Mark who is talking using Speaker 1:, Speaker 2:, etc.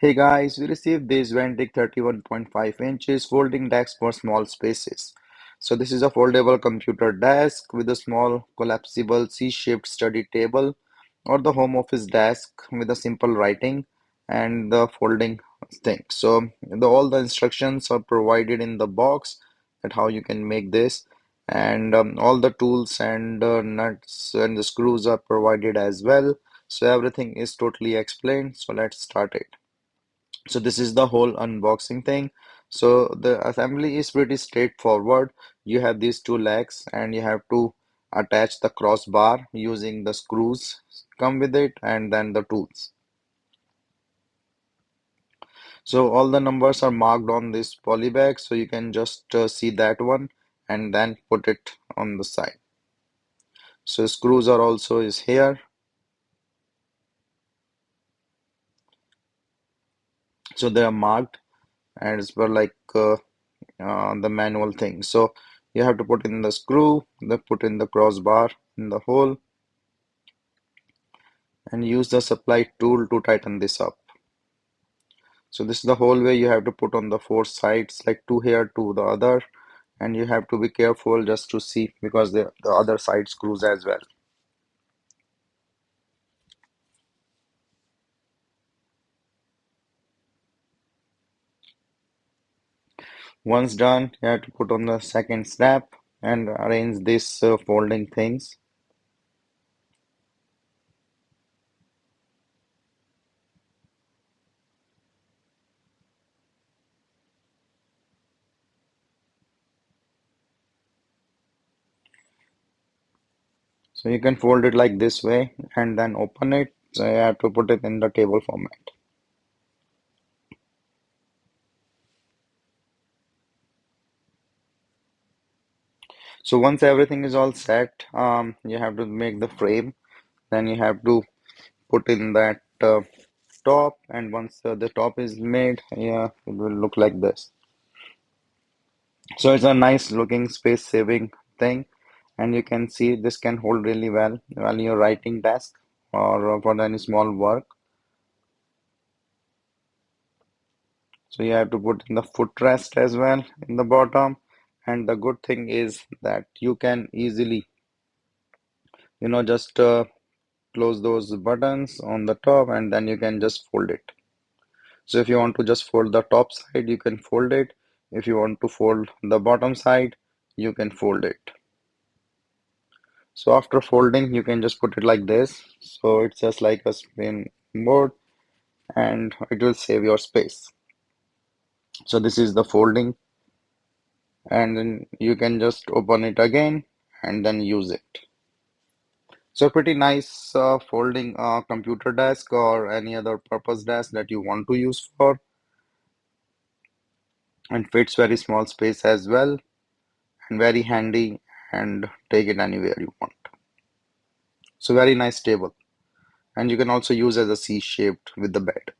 Speaker 1: Hey guys, we received this Vantic 31.5 inches folding desk for small spaces. So this is a foldable computer desk with a small collapsible C-shaped study table or the home office desk with a simple writing and the folding thing. So all the instructions are provided in the box at how you can make this, and all the tools and nuts and the screws are provided as well. So everything is totally explained. So let's start it. So this is the whole unboxing thing. So the assembly is pretty straightforward. You have these two legs and you have to attach the crossbar using the screws come with it and then the tools. So all the numbers are marked on this poly bag, so you can just see that one and then put it on the side. So screws are also is here. So they are marked and it's for like the manual thing. So you have to put in the screw, then put in the crossbar in the hole, and use the supply tool to tighten this up. So this is the whole way you have to put on the four sides, like two here, to the other, and you have to be careful just to see because the other side screws as well. Once done, you have to put on the second snap and arrange this folding things. So you can fold it like this way and then open it. So you have to put it in the table format. So once everything is all set, you have to make the frame. Then you have to put in that top, and once the top is made, yeah, it will look like this. So it's a nice looking space saving thing, and you can see this can hold really well while you're writing desk or for any small work. So you have to put in the footrest as well in the bottom, and the good thing is that you can easily, just close those buttons on the top and then you can just fold it. So if you want to just fold the top side, you can fold it. If you want to fold the bottom side, you can fold it. So after folding, you can just put it like this. So it's just like a spin board and it will save your space. So this is the folding, and then you can just open it again and then use it. So pretty nice folding computer desk or any other purpose desk that you want to use for, and fits very small space as well, and very handy, and take it anywhere you want. So very nice table, and you can also use as a C-shaped with the bed.